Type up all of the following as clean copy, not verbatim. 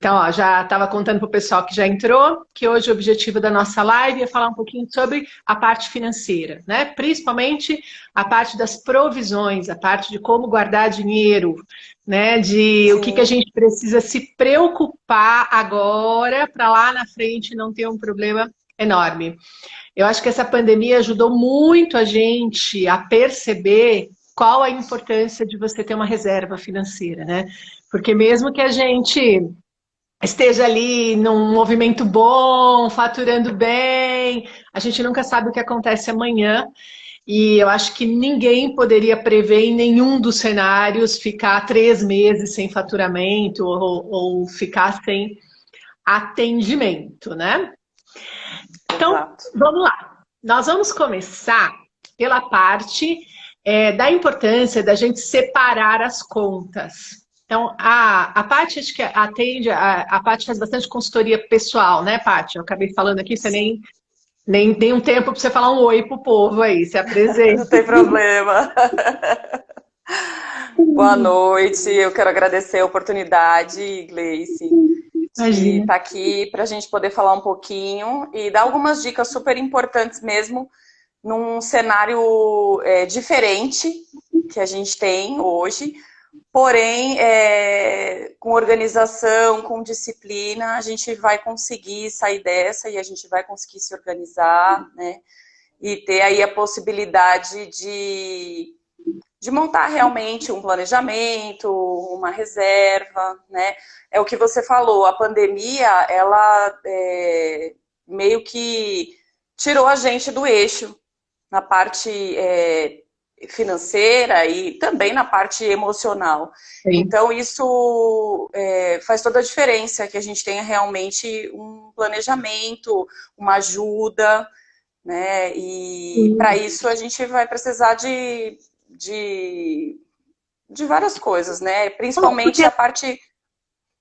Então, ó, já estava contando para o pessoal que já entrou, que hoje o objetivo da nossa live é falar um pouquinho sobre a parte financeira, né? Principalmente a parte das provisões, a parte de como guardar dinheiro, né? De o que a Sim, gente precisa se preocupar agora para lá na frente não ter um problema enorme. Eu acho que essa pandemia ajudou muito a gente a perceber qual a importância de você ter uma reserva financeira, né? Porque mesmo que a gente esteja ali num movimento bom, faturando bem, a gente nunca sabe o que acontece amanhã. E eu acho que ninguém poderia prever em nenhum dos cenários ficar 3 meses sem faturamento ou ficar sem atendimento, né? Então, exato. vamos lá. Nós vamos começar pela parte da importância da gente separar as contas. Então, a Paty acho que atende, a Paty faz bastante consultoria pessoal, né, Paty? Eu acabei falando aqui, você nem tem um tempo para você falar um oi pro povo aí, se Não apresenta. tem problema. Boa noite, eu quero agradecer a oportunidade, Gleice, de Imagina. estar aqui para a gente poder falar um pouquinho e dar algumas dicas super importantes mesmo num cenário diferente que a gente tem hoje, porém, com organização, com disciplina, a gente vai conseguir sair dessa e a gente vai conseguir se organizar, né? E ter aí a possibilidade de montar realmente um planejamento, uma reserva, né? É o que você falou, a pandemia, ela meio que tirou a gente do eixo na parte financeira e também na parte emocional. Sim. Então, isso faz toda a diferença, que a gente tenha realmente um planejamento, uma ajuda, né? E para isso a gente vai precisar de, de várias coisas, né? Principalmente Porque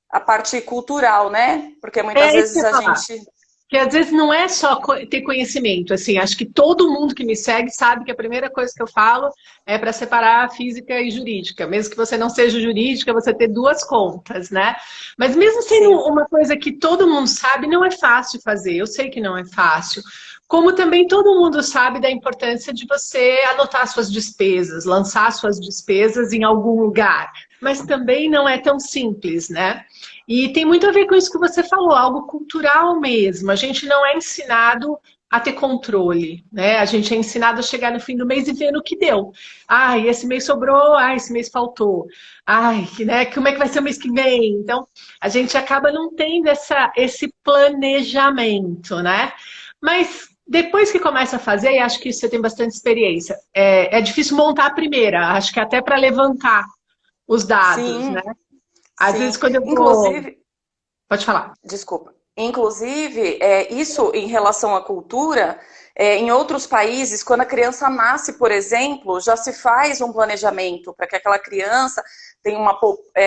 a parte cultural, né? Porque muitas é isso que eu vezes ia a falar. gente. Que às vezes não é só ter conhecimento, assim, acho que todo mundo que me segue sabe que a primeira coisa que eu falo é para separar a física e jurídica, mesmo que você não seja jurídica, você ter duas contas, né? Mas mesmo sendo Sim, uma coisa que todo mundo sabe, não é fácil fazer, eu sei que não é fácil. Como também todo mundo sabe da importância de você anotar suas despesas, lançar suas despesas em algum lugar, mas também não é tão simples, né? E tem muito a ver com isso que você falou, algo cultural mesmo. A gente não é ensinado a ter controle, né? A gente é ensinado a chegar no fim do mês e ver no que deu. Ai, esse mês sobrou, ai, esse mês faltou. Ai, né? Como é que vai ser o mês que vem? Então, a gente acaba não tendo esse planejamento, né? Mas depois que começa a fazer, e acho que você tem bastante experiência, é difícil montar a primeira, acho que até para levantar os dados, né? sim, Às vezes, sim. quando eu vou. Inclusive, Pode falar. desculpa. Inclusive, isso em relação à cultura, em outros países, quando a criança nasce, por exemplo, já se faz um planejamento para que aquela criança tenha uma.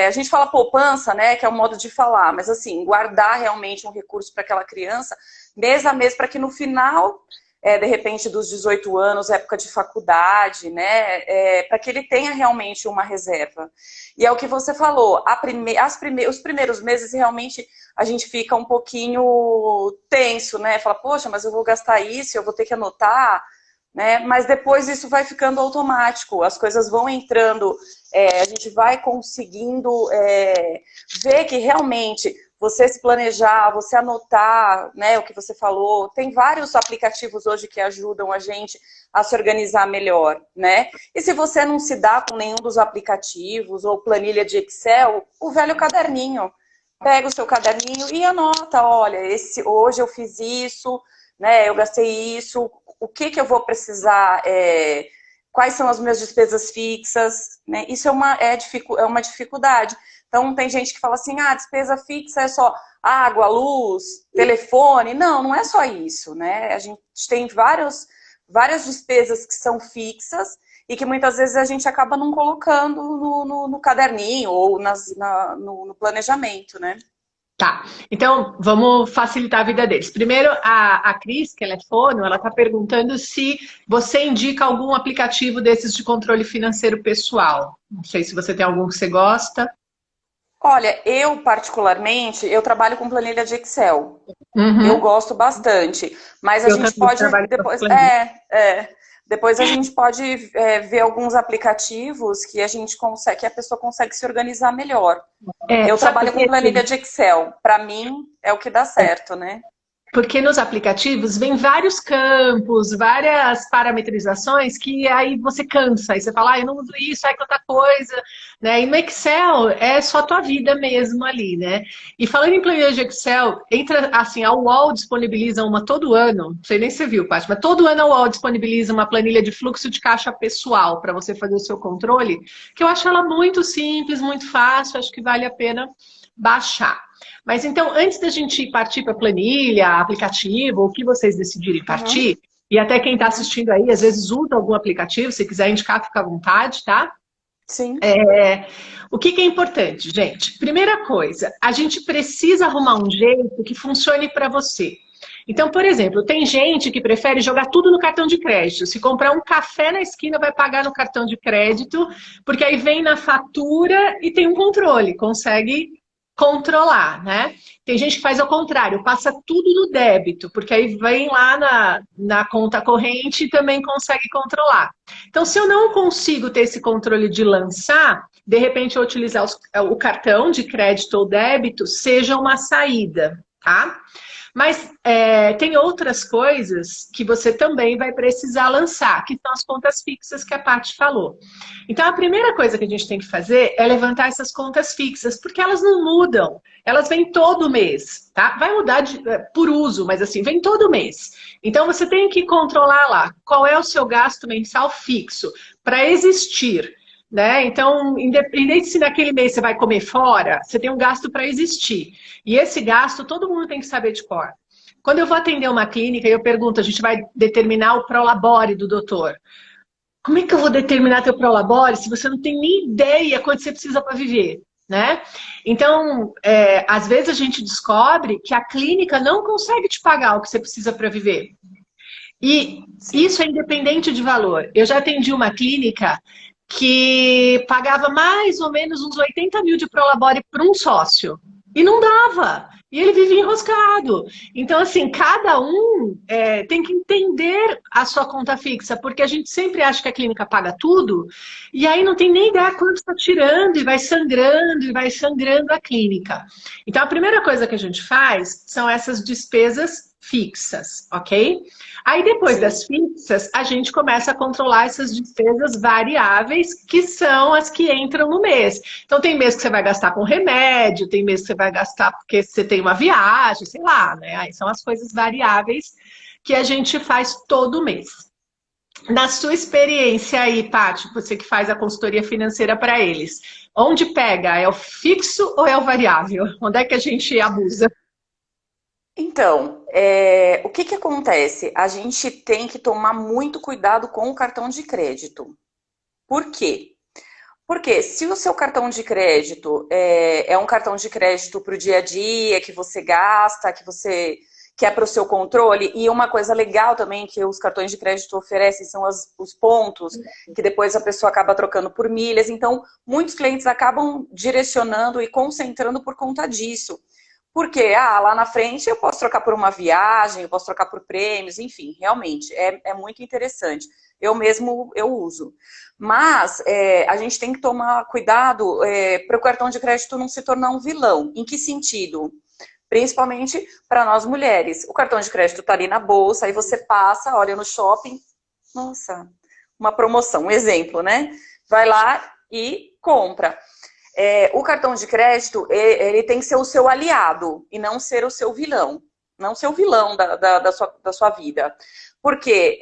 A gente fala poupança, né, que é um modo de falar, mas assim, guardar realmente um recurso para aquela criança, mês a mês, para que no final, de repente, dos 18 anos, época de faculdade, né, para que ele tenha realmente uma reserva. E é o que você falou, os primeiros meses realmente a gente fica um pouquinho tenso, né? Fala, poxa, mas eu vou gastar isso, eu vou ter que anotar, né? Mas depois isso vai ficando automático, as coisas vão entrando, a gente vai conseguindo ver que realmente você se planejar, você anotar, né, o que você falou. Tem vários aplicativos hoje que ajudam a gente a se organizar melhor, né? E se você não se dá com nenhum dos aplicativos ou planilha de Excel, o velho caderninho. Pega o seu caderninho e anota, olha, hoje eu fiz isso, né? Eu gastei isso, o que que eu vou precisar, quais são as minhas despesas fixas, né? Isso é uma dificuldade. Então tem gente que fala assim, despesa fixa é só água, luz, telefone. Não, não é só isso, né? A gente tem várias despesas que são fixas e que muitas vezes a gente acaba não colocando no caderninho ou no planejamento, né? Tá, então vamos facilitar a vida deles. Primeiro, a Cris, que ela é fono, ela está perguntando se você indica algum aplicativo desses de controle financeiro pessoal. Não sei se você tem algum que você gosta. Olha, eu particularmente, eu trabalho com planilha de Excel. Eu Uhum. gosto bastante, mas a Eu gente também pode trabalho com depois, planilha. depois a gente pode ver alguns aplicativos que a gente consegue, que a pessoa consegue se organizar melhor. Eu Sabe por trabalho com quê? planilha de Excel. Para mim é o que dá certo, né? Porque nos aplicativos vem vários campos, várias parametrizações que aí você cansa, aí você fala, eu não uso isso, que outra coisa, né? E no Excel é só a tua vida mesmo ali, né? E falando em planilha de Excel, entra assim, a UOL disponibiliza uma todo ano, não sei nem se você viu, Paty, mas todo ano a UOL disponibiliza uma planilha de fluxo de caixa pessoal para você fazer o seu controle, que eu acho ela muito simples, muito fácil, acho que vale a pena baixar. Mas então, antes da gente partir para planilha, aplicativo, o que vocês decidirem Uhum, partir, e até quem está uhum, assistindo aí, às vezes usa algum aplicativo, se quiser indicar, fica à vontade, tá? sim. O que é importante, gente? Primeira coisa, a gente precisa arrumar um jeito que funcione para você. Então, por exemplo, tem gente que prefere jogar tudo no cartão de crédito. Se comprar um café na esquina, vai pagar no cartão de crédito, porque aí vem na fatura e tem um controle, consegue controlar, né? Tem gente que faz ao contrário, passa tudo no débito, porque aí vem lá na conta corrente e também consegue controlar. Então, se eu não consigo ter esse controle de lançar, de repente eu utilizar o cartão de crédito ou débito seja uma saída, tá? Mas tem outras coisas que você também vai precisar lançar, que são as contas fixas que a Paty falou. Então, a primeira coisa que a gente tem que fazer é levantar essas contas fixas, porque elas não mudam. Elas vêm todo mês, tá? Vai mudar por uso, mas assim, vem todo mês. Então, você tem que controlar lá qual é o seu gasto mensal fixo para existir. Né? Então, independente se naquele mês você vai comer fora, você tem um gasto para existir. E esse gasto todo mundo tem que saber de cor. Quando eu vou atender uma clínica e eu pergunto, a gente vai determinar o prolabore do doutor. Como é que eu vou determinar teu prolabore se você não tem nem ideia quanto você precisa para viver? Né? Então, às vezes a gente descobre que a clínica não consegue te pagar o que você precisa para viver. E Sim. isso é independente de valor. Eu já atendi uma clínica que pagava mais ou menos uns 80 mil de prolabore para um sócio. E não dava. E ele vivia enroscado. Então, assim, cada um tem que entender a sua conta fixa, porque a gente sempre acha que a clínica paga tudo, e aí não tem nem ideia quanto está tirando, e vai sangrando a clínica. Então, a primeira coisa que a gente faz são essas despesas fixas, ok? Aí depois das Sim. fixas, a gente começa a controlar essas despesas variáveis, que são as que entram no mês. Então tem mês que você vai gastar com remédio, tem mês que você vai gastar porque você tem uma viagem, sei lá, né? Aí são as coisas variáveis que a gente faz todo mês. Na sua experiência aí, Paty, você que faz a consultoria financeira para eles, onde pega? É o fixo ou é o variável? Onde é que a gente abusa? Então, o que que acontece? A gente tem que tomar muito cuidado com o cartão de crédito. Por quê? Porque se o seu cartão de crédito é um cartão de crédito para o dia a dia, que você gasta, que você quer para o seu controle, e uma coisa legal também que os cartões de crédito oferecem são os pontos, que depois a pessoa acaba trocando por milhas. Então, muitos clientes acabam direcionando e concentrando por conta disso. Porque, lá na frente eu posso trocar por uma viagem, eu posso trocar por prêmios, enfim, realmente, é muito interessante. Eu mesmo, eu uso. Mas a gente tem que tomar cuidado para o cartão de crédito não se tornar um vilão. Em que sentido? Principalmente para nós mulheres. O cartão de crédito está ali na bolsa, aí você passa, olha no shopping, nossa, uma promoção, um exemplo, né? Vai lá e compra. O cartão de crédito, ele tem que ser o seu aliado e não ser o seu vilão. Não ser o vilão da sua vida. Porque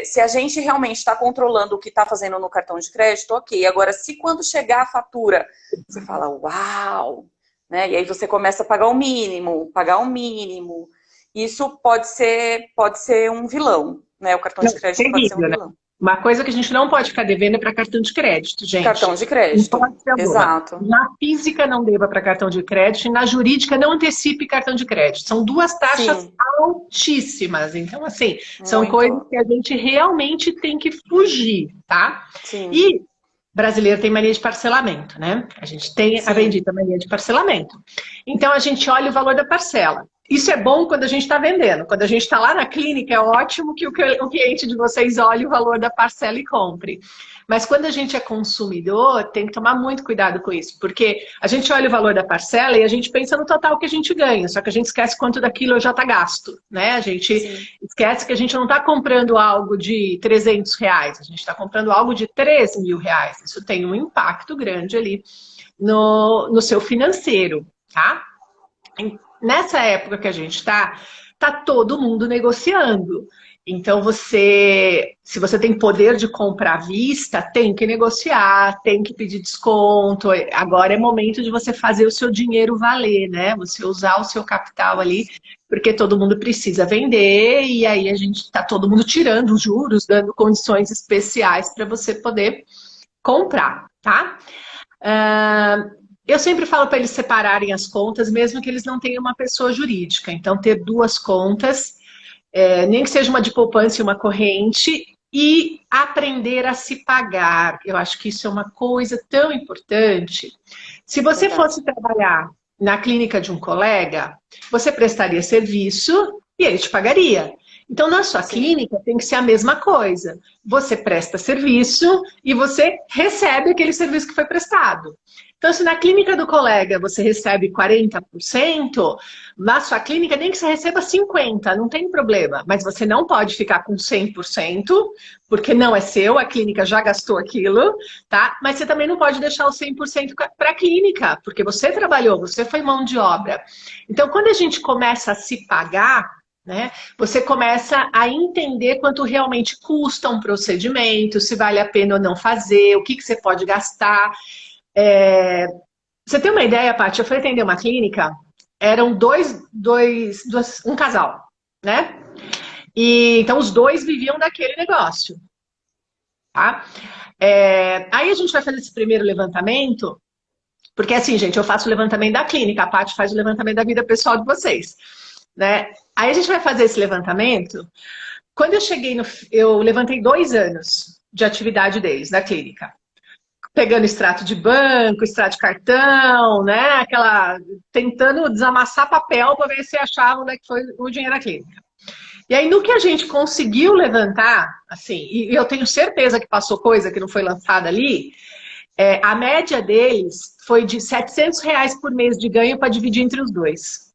se a gente realmente está controlando o que está fazendo no cartão de crédito, ok. Agora, se quando chegar a fatura, você fala, uau, né? E aí você começa a pagar o mínimo. Isso pode ser um vilão, né? O cartão Não, de crédito pode ser um terrível, né? vilão. Uma coisa que a gente não pode ficar devendo é para cartão de crédito, gente. Cartão de Em crédito, hipótese alguma. exato. Na física não deva para cartão de crédito e na jurídica não antecipe cartão de crédito. São duas taxas Sim, altíssimas. Então, assim, são coisas muito. que a gente realmente tem que fugir, tá? Sim. E brasileiro tem mania de parcelamento, né? A gente tem a bendita mania de parcelamento. Então, a gente olha o valor da parcela. Isso é bom quando a gente está vendendo. Quando a gente está lá na clínica, é ótimo que o cliente de vocês olhe o valor da parcela e compre. Mas quando a gente é consumidor, tem que tomar muito cuidado com isso, porque a gente olha o valor da parcela e a gente pensa no total que a gente ganha, só que a gente esquece quanto daquilo já está gasto, né? A gente esquece que a gente não está comprando algo de R$ 300, a gente está comprando algo de R$ 3.000. Isso tem um impacto grande ali no seu financeiro, tá? Nessa época que a gente tá todo mundo negociando. Então, se você tem poder de comprar à vista, tem que negociar, tem que pedir desconto. Agora é momento de você fazer o seu dinheiro valer, né? Você usar o seu capital ali, porque todo mundo precisa vender, e aí a gente tá todo mundo tirando os juros, dando condições especiais para você poder comprar, tá? Eu sempre falo para eles separarem as contas, mesmo que eles não tenham uma pessoa jurídica. Então, ter duas contas, nem que seja uma de poupança e uma corrente, e aprender a se pagar. Eu acho que isso é uma coisa tão importante. Se você fosse trabalhar na clínica de um colega, você prestaria serviço e ele te pagaria. Então, na sua clínica tem que ser a mesma coisa. Você presta serviço e você recebe aquele serviço que foi prestado. Então, se na clínica do colega você recebe 40%, na sua clínica nem que você receba 50%, não tem problema. Mas você não pode ficar com 100%, porque não é seu, a clínica já gastou aquilo, tá? Mas você também não pode deixar o 100% para a clínica, porque você trabalhou, você foi mão de obra. Então, quando a gente começa a se pagar, né, você começa a entender quanto realmente custa um procedimento, se vale a pena ou não fazer, o que você pode gastar. Você tem uma ideia, Paty? Eu fui atender uma clínica, eram um casal, né? E então os dois viviam daquele negócio, tá? Aí a gente vai fazer esse primeiro levantamento, porque assim, gente, eu faço o levantamento da clínica, a Paty faz o levantamento da vida pessoal de vocês, né? Aí a gente vai fazer esse levantamento. Quando eu cheguei eu levantei 2 anos de atividade deles, da clínica. Pegando extrato de banco, extrato de cartão, né? Tentando desamassar papel para ver se achava onde é que foi o dinheiro da clínica. E aí, no que a gente conseguiu levantar, assim, e eu tenho certeza que passou coisa que não foi lançada ali, a média deles foi de R$ 700 por mês de ganho para dividir entre os dois.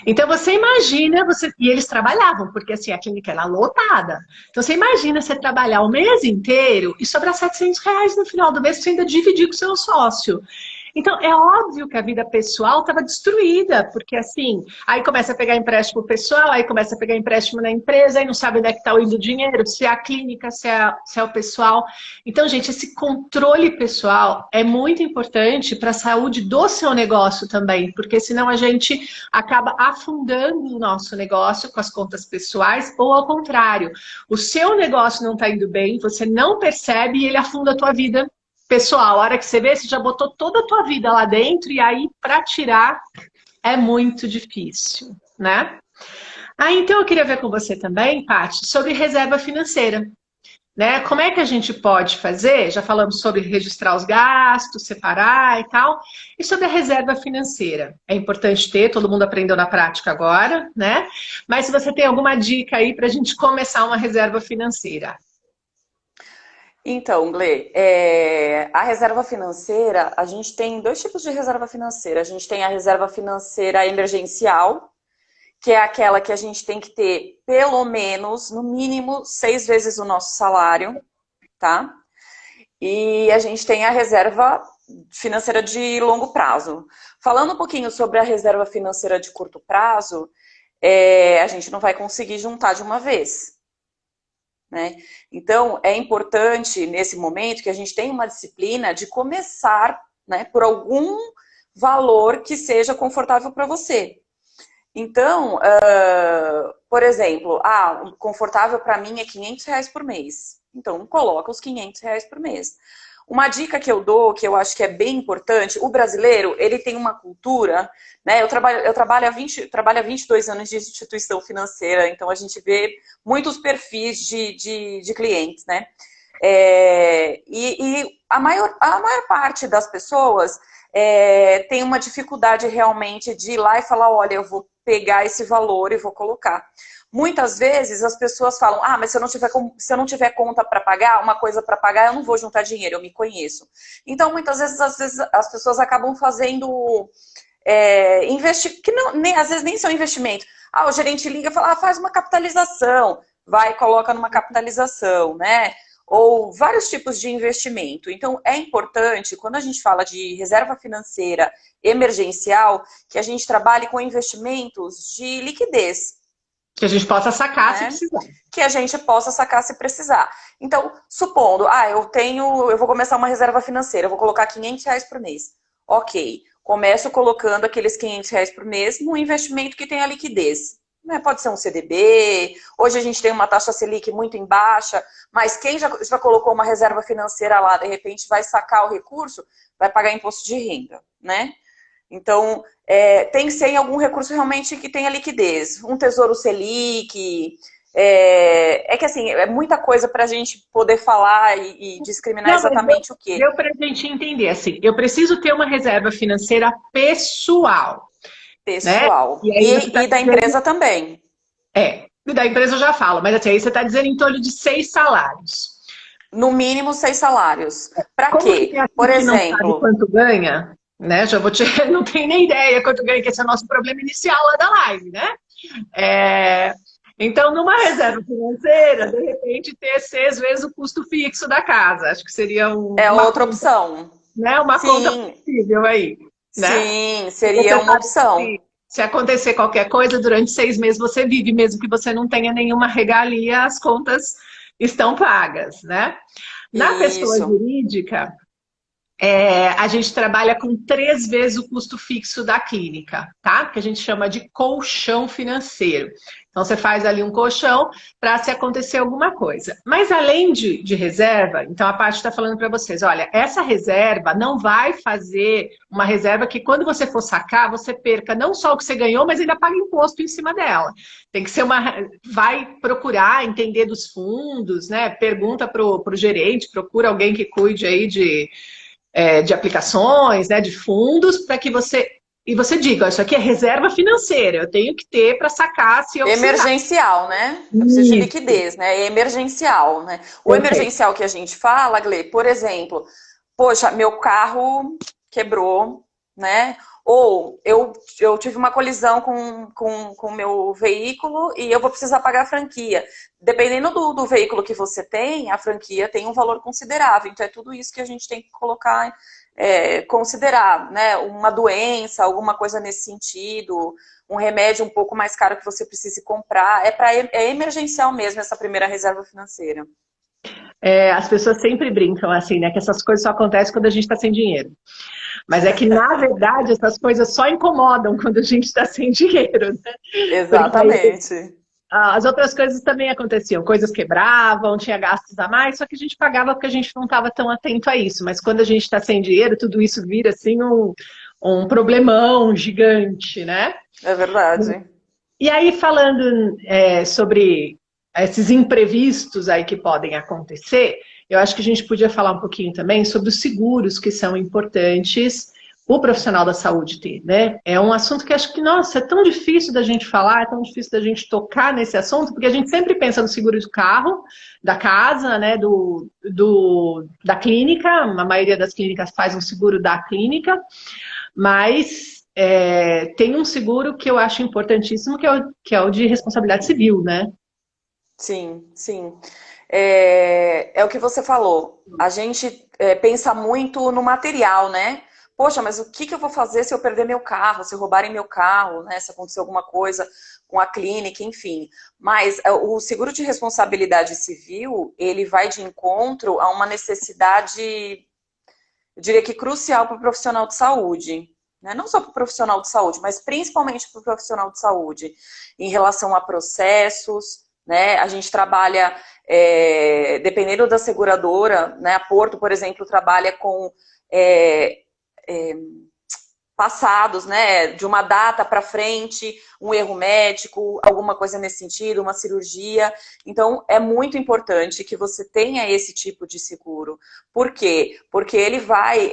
Então, você imagina, e eles trabalhavam, porque assim, a clínica era lotada. Então, você imagina você trabalhar o mês inteiro e sobrar R$ 700 no final do mês para você ainda dividir com o seu sócio. Então, é óbvio que a vida pessoal estava destruída, porque assim, aí começa a pegar empréstimo pessoal, aí começa a pegar empréstimo na empresa, aí não sabe onde é que está indo o dinheiro, se é a clínica, se é o pessoal. Então, gente, esse controle pessoal é muito importante para a saúde do seu negócio também, porque senão a gente acaba afundando o nosso negócio com as contas pessoais, ou ao contrário, o seu negócio não está indo bem, você não percebe e ele afunda a tua vida pessoal. A hora que você vê, você já botou toda a tua vida lá dentro e aí para tirar é muito difícil, né? Então eu queria ver com você também, Paty, sobre reserva financeira, né? Como é que a gente pode fazer? Já falamos sobre registrar os gastos, separar e tal, e sobre a reserva financeira. É importante ter, todo mundo aprendeu na prática agora, né? Mas se você tem alguma dica aí para a gente começar uma reserva financeira. Então, Glê, a reserva financeira, a gente tem 2 tipos de reserva financeira. A gente tem a reserva financeira emergencial, que é aquela que a gente tem que ter pelo menos, no mínimo, 6 vezes o nosso salário, tá? E a gente tem a reserva financeira de longo prazo. Falando um pouquinho sobre a reserva financeira de curto prazo, a gente não vai conseguir juntar de uma vez. Né? Então, é importante, nesse momento, que a gente tenha uma disciplina de começar, né, por algum valor que seja confortável para você. Então, por exemplo, confortável para mim é R$ 500 por mês. Então, coloca os R$ 500 por mês. Uma dica que eu dou, que eu acho que é bem importante, o brasileiro, ele tem uma cultura, né? Eu trabalho há 22 anos de instituição financeira, então a gente vê muitos perfis de clientes, né? E a maior parte das pessoas tem uma dificuldade realmente de ir lá e falar, olha, eu vou pegar esse valor e vou colocar. Muitas vezes as pessoas falam, mas se eu não tiver conta para pagar, uma coisa para pagar, eu não vou juntar dinheiro, eu me conheço. Então, muitas vezes, as pessoas acabam fazendo que não, às vezes nem são investimento. O gerente liga e fala, faz uma capitalização, vai e coloca numa capitalização, né? Ou vários tipos de investimento. Então, é importante, quando a gente fala de reserva financeira emergencial, que a gente trabalhe com investimentos de liquidez. Que a gente possa sacar se precisar. Que a gente possa sacar se precisar. Então, supondo, eu vou começar uma reserva financeira, eu vou colocar R$500 por mês. Ok, começo colocando aqueles R$500 por mês num investimento que tenha liquidez. Pode ser um CDB, hoje a gente tem uma taxa Selic muito em baixa, mas quem já colocou uma reserva financeira lá, de repente vai sacar o recurso, vai pagar imposto de renda, né? Então, tem que ser em algum recurso realmente que tenha liquidez. Um Tesouro Selic. Que assim, é muita coisa para a gente poder falar e discriminar exatamente o quê. Deu para a gente entender, assim, eu preciso ter uma reserva financeira pessoal. Pessoal. Né? E da empresa também. E da empresa eu já falo, mas assim, aí você está dizendo em torno de 6 salários. No mínimo 6 salários. Para quê? Por exemplo. Não sabe quanto ganha, né? Já vou te... Não tem nem ideia quanto ganha, que esse é o nosso problema inicial lá da live, né? Então, numa reserva financeira, de repente, ter 6 vezes o custo fixo da casa. Acho que seria outra opção. Né? Uma conta possível aí. Né? Sim, seria uma opção. Se acontecer qualquer coisa, durante 6 meses você vive, mesmo que você não tenha nenhuma regalia, as contas estão pagas, né? Na pessoa jurídica, a gente trabalha com 3 vezes o custo fixo da clínica, tá? Que a gente chama de colchão financeiro. Então, você faz ali um colchão para se acontecer alguma coisa. Mas além de reserva, então a parte está falando para vocês, olha, essa reserva não vai fazer uma reserva que quando você for sacar, você perca não só o que você ganhou, mas ainda paga imposto em cima dela. Tem que ser vai procurar entender dos fundos, né? Pergunta pro gerente, procura alguém que cuide aí de aplicações, né? De fundos, para que você... E você diga, isso aqui é reserva financeira, eu tenho que ter para sacar se eu precisar. Emergencial, né? Eu preciso de liquidez, né? É emergencial, né? O emergencial que a gente fala, Glê, por exemplo, poxa, meu carro quebrou, né? Ou eu tive uma colisão com o meu veículo e eu vou precisar pagar a franquia. Dependendo do veículo que você tem, a franquia tem um valor considerável. Então é tudo isso que a gente tem que colocar... considerar, né, uma doença, alguma coisa nesse sentido, um remédio um pouco mais caro que você precise comprar, é emergencial mesmo essa primeira reserva financeira. As pessoas sempre brincam assim, né, que essas coisas só acontecem quando a gente está sem dinheiro. Mas é que, na verdade, essas coisas só incomodam quando a gente está sem dinheiro, né? Exatamente. As outras coisas também aconteciam, coisas quebravam, tinha gastos a mais, só que a gente pagava porque a gente não estava tão atento a isso. Mas quando a gente está sem dinheiro, tudo isso vira assim um problemão gigante, né? É verdade. E aí, falando sobre esses imprevistos aí que podem acontecer, eu acho que a gente podia falar um pouquinho também sobre os seguros que são importantes o profissional da saúde ter, né? É um assunto que acho que, nossa, é tão difícil da gente falar, é tão difícil da gente tocar nesse assunto, porque a gente sempre pensa no seguro do carro, da casa, né, da clínica, a maioria das clínicas faz um seguro da clínica, mas tem um seguro que eu acho importantíssimo, que é o de responsabilidade civil, né? Sim, sim. É o que você falou, a gente pensa muito no material, né? Poxa, mas o que eu vou fazer se eu perder meu carro, se roubarem meu carro, né? Se acontecer alguma coisa com a clínica, enfim. Mas o seguro de responsabilidade civil, ele vai de encontro a uma necessidade, eu diria que crucial para o profissional de saúde. Né? Não só para o profissional de saúde, mas principalmente para o profissional de saúde, em relação a processos, né? A gente trabalha, dependendo da seguradora, né? A Porto, por exemplo, trabalha com... passados, né, de uma data para frente, um erro médico, alguma coisa nesse sentido, uma cirurgia. Então, é muito importante que você tenha esse tipo de seguro. Por quê? Porque ele vai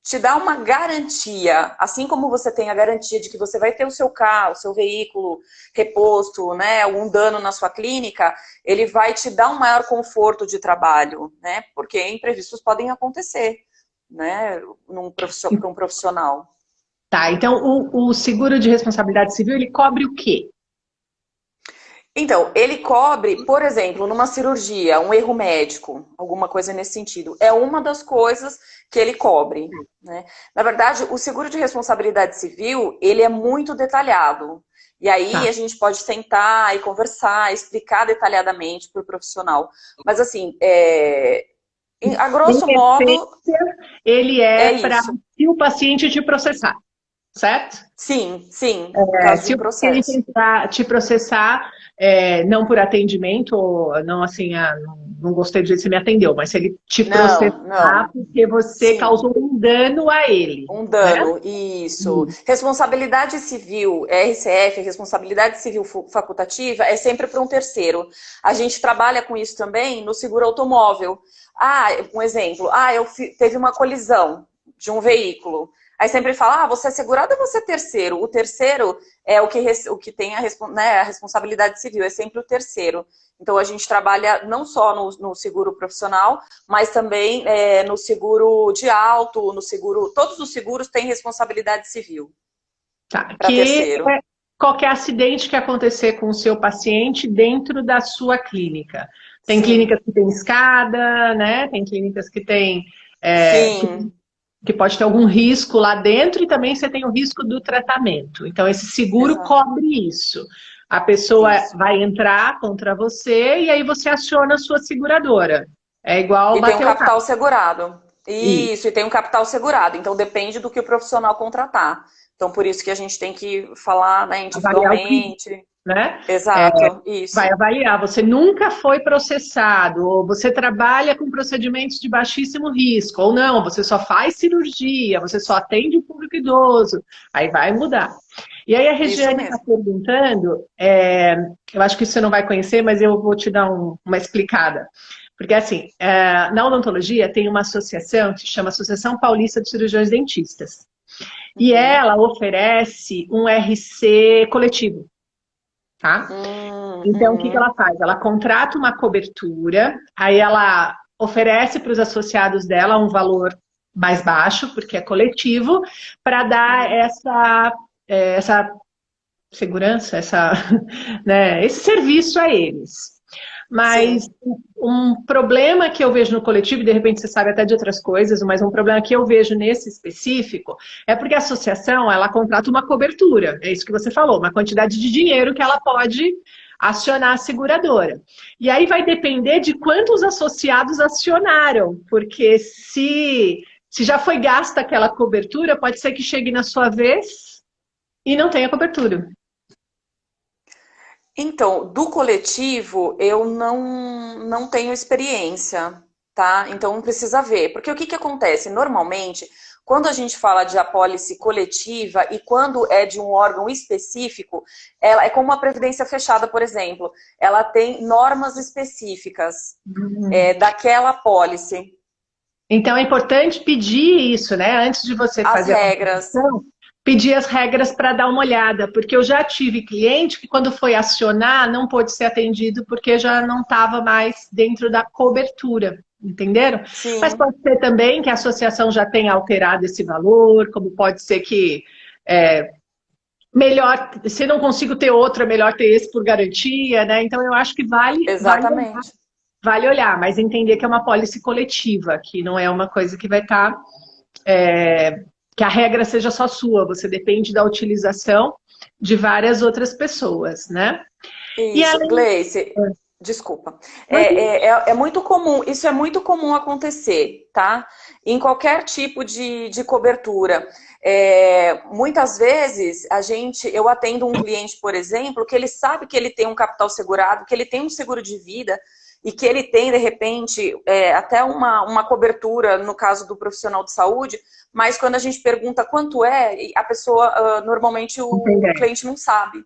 te dar uma garantia, assim como você tem a garantia de que você vai ter o seu carro, o seu veículo reposto, né, algum dano na sua clínica, ele vai te dar um maior conforto de trabalho, né, porque imprevistos podem acontecer, né, para um profissional. Tá, então o seguro de responsabilidade civil, ele cobre o quê? Então, ele cobre, por exemplo, numa cirurgia, um erro médico, alguma coisa nesse sentido. É uma das coisas que ele cobre, né? Na verdade, o seguro de responsabilidade civil, ele é muito detalhado. E aí Tá. a gente pode sentar e conversar, explicar detalhadamente para o profissional. Mas assim, a grosso Em modo, essência, ele é é para isso. se o paciente te processar, certo? Sim, no caso de Se um o paciente processo. entrar, te processar, não por atendimento, ou não assim, não gostei do jeito que você me atendeu, mas se ele te processar Não, porque você sim. causou um dano a ele, Um né? dano, isso. Responsabilidade civil, RCF, responsabilidade civil facultativa, é sempre para um terceiro. A gente trabalha com isso também no seguro automóvel. Um exemplo. Teve uma colisão de um veículo. Aí sempre fala, você é segurado ou você é terceiro? O terceiro é o que tem a responsabilidade civil, é sempre o terceiro. Então a gente trabalha não só no seguro profissional, mas também no seguro de auto, no seguro. Todos os seguros têm responsabilidade civil Tá. para Que terceiro. é qualquer acidente que acontecer com o seu paciente dentro da sua clínica. Tem Sim, clínicas que tem escada, né? Tem clínicas que tem sim, que pode ter algum risco lá dentro e também você tem o risco do tratamento. Então, esse seguro exato. cobre isso. A pessoa Isso. vai entrar contra você e aí você aciona a sua seguradora. É igual E tem um bater o carro. capital segurado. E Isso, e tem um capital segurado. Então depende do que o profissional contratar. Então por isso que a gente tem que falar, né, avaliar o risco, individualmente. né? Exato, Vai isso. avaliar. Você nunca foi processado, ou você trabalha com procedimentos de baixíssimo risco, ou não, você só faz cirurgia, você só atende o público idoso. Aí vai mudar. E aí a Isso Regiane está mesmo. perguntando, eu acho que você não vai conhecer, mas eu vou te dar uma explicada. Porque assim, na odontologia tem uma associação que se chama Associação Paulista de Cirurgiões Dentistas. E Uhum. ela oferece um RC coletivo, tá? Então, o que Uhum. ela faz? Ela contrata uma cobertura, aí ela oferece para os associados dela um valor mais baixo, porque é coletivo, para dar Uhum. essa segurança, né, esse serviço a eles. Mas Sim. um problema que eu vejo no coletivo, e de repente você sabe até de outras coisas, mas um problema que eu vejo nesse específico é porque a associação, ela contrata uma cobertura, é isso que você falou, uma quantidade de dinheiro que ela pode acionar a seguradora. E aí vai depender de quantos associados acionaram, porque se já foi gasta aquela cobertura, pode ser que chegue na sua vez e não tenha cobertura. Então, do coletivo, eu não tenho experiência, tá? Então, não precisa ver. Porque o que acontece? Normalmente, quando a gente fala de apólice coletiva e quando é de um órgão específico, ela é como uma previdência fechada, por exemplo. Ela tem normas específicas daquela apólice. Então é importante pedir isso, né? Antes de você As fazer a regras. contratação, pedir as regras para dar uma olhada, porque eu já tive cliente que quando foi acionar não pôde ser atendido porque já não estava mais dentro da cobertura, entenderam? Mas Sim, pode ser também que a associação já tenha alterado esse valor, como pode ser que melhor, se não consigo ter outro, é melhor ter esse por garantia, né? Então eu acho que exatamente. vale olhar, mas entender que é uma pólice coletiva, que não é uma coisa que vai estar que a regra seja só sua, você depende da utilização de várias outras pessoas, né? E Isso, além, Gleice, desculpa. imagina, É muito comum, isso é muito comum acontecer, tá? Em qualquer tipo de cobertura. Muitas vezes eu atendo um cliente, por exemplo, que ele sabe que ele tem um capital segurado, que ele tem um seguro de vida, e que ele tem, de repente, até uma cobertura, no caso do profissional de saúde, mas quando a gente pergunta quanto é, a pessoa, normalmente o cliente não sabe.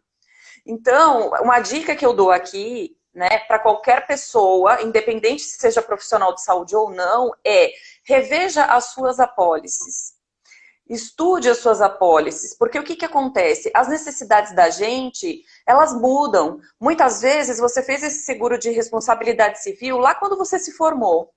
Então, uma dica que eu dou aqui, né, para qualquer pessoa, independente se seja profissional de saúde ou não, reveja as suas apólices. Estude as suas apólices, porque o que acontece? As necessidades da gente, elas mudam. Muitas vezes você fez esse seguro de responsabilidade civil lá quando você se formou.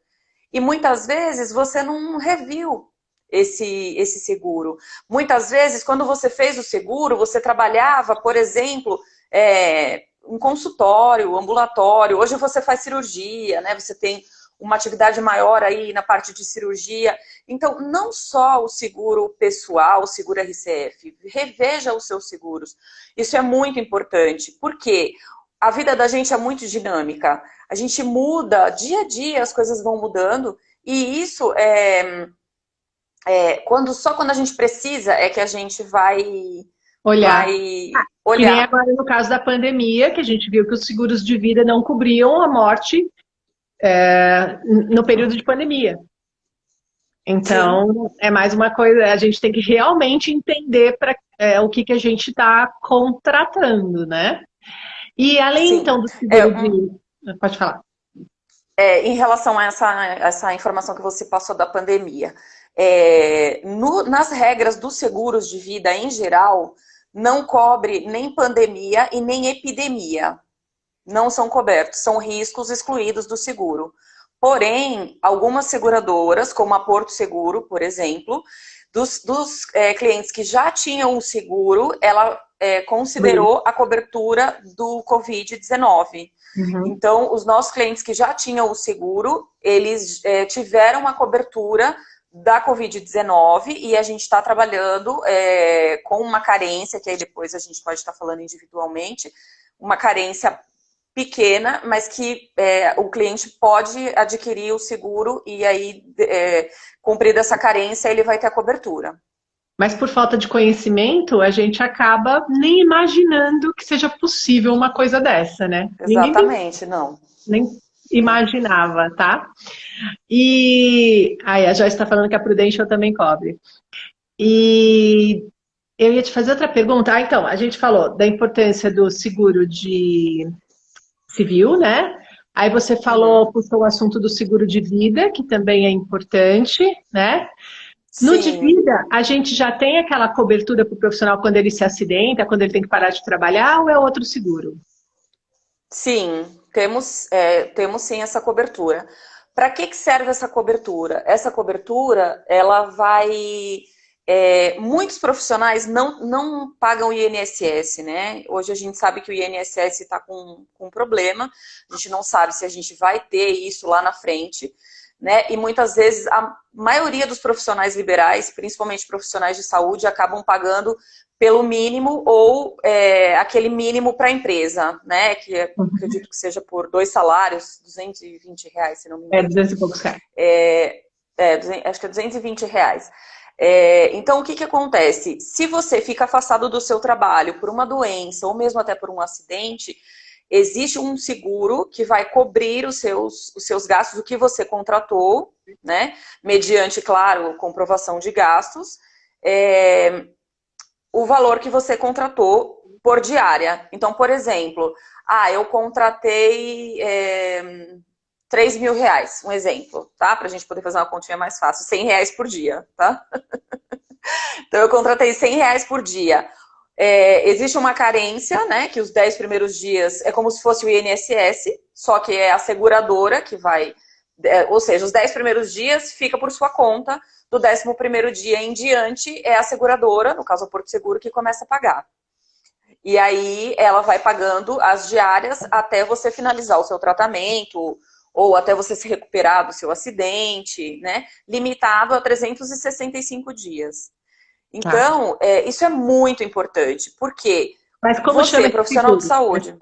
E muitas vezes você não reviu esse seguro. Muitas vezes, quando você fez o seguro, você trabalhava, por exemplo, em consultório, ambulatório. Hoje você faz cirurgia, né? Você tem uma atividade maior aí na parte de cirurgia. Então, não só o seguro pessoal, o seguro RCF, reveja os seus seguros. Isso é muito importante, porque a vida da gente é muito dinâmica. A gente muda, dia a dia as coisas vão mudando, e isso só quando a gente precisa é que a gente vai Olhar. Que nem olhar. agora no caso da pandemia, que a gente viu que os seguros de vida não cobriam a morte no período de pandemia. Então, sim, é mais uma coisa, a gente tem que realmente entender o que a gente está contratando, né? E além, sim, então, do seguro de... Pode falar. Em relação a essa informação que você passou da pandemia, nas regras dos seguros de vida em geral, não cobre nem pandemia e nem epidemia. Não são cobertos, são riscos excluídos do seguro. Porém, algumas seguradoras, como a Porto Seguro, por exemplo, dos clientes que já tinham o seguro, ela considerou a cobertura do Covid-19. Uhum. Então, os nossos clientes que já tinham o seguro, eles tiveram a cobertura da Covid-19 e a gente está trabalhando com uma carência, que aí depois a gente pode estar falando individualmente, uma carência pequena, mas que o cliente pode adquirir o seguro e aí, cumprida essa carência, ele vai ter a cobertura. Mas por falta de conhecimento, a gente acaba nem imaginando que seja possível uma coisa dessa, né? Exatamente, não. Nem imaginava, tá? E a Joyce está falando que a Prudential também cobre. E eu ia te fazer outra pergunta. Então, a gente falou da importância do seguro de civil, né? Aí você falou, puxou o assunto do seguro de vida, que também é importante, né? No de vida, a gente já tem aquela cobertura para o profissional quando ele se acidenta, quando ele tem que parar de trabalhar, ou é outro seguro? Sim, temos sim essa cobertura. Para que serve essa cobertura? Essa cobertura, ela vai... muitos profissionais não pagam o INSS, né? Hoje a gente sabe que o INSS está com problema, a gente não sabe se a gente vai ter isso lá na frente, né? E muitas vezes a maioria dos profissionais liberais, principalmente profissionais de saúde, acabam pagando pelo mínimo ou aquele mínimo para a empresa, né? Que acredito que seja por 2 salários, R$220, se não me engano. 200 e poucos reais. Acho que é R$220. Então, o que acontece? Se você fica afastado do seu trabalho por uma doença ou mesmo até por um acidente, existe um seguro que vai cobrir os seus gastos, o que você contratou, né? Mediante, claro, comprovação de gastos, o valor que você contratou por diária. Então, por exemplo, eu contratei R$3.000, um exemplo, tá? Pra gente poder fazer uma continha mais fácil, R$100 por dia, tá? Então, eu contratei R$100 por dia. Existe uma carência, né? Que os 10 primeiros dias é como se fosse o INSS, só que é a seguradora que vai... ou seja, os 10 primeiros dias fica por sua conta, do 11º dia em diante é a seguradora, no caso o Porto Seguro, que começa a pagar. E aí ela vai pagando as diárias até você finalizar o seu tratamento ou até você se recuperar do seu acidente, né? Limitado a 365 dias. Então, isso é muito importante, porque mas como você é profissional de saúde.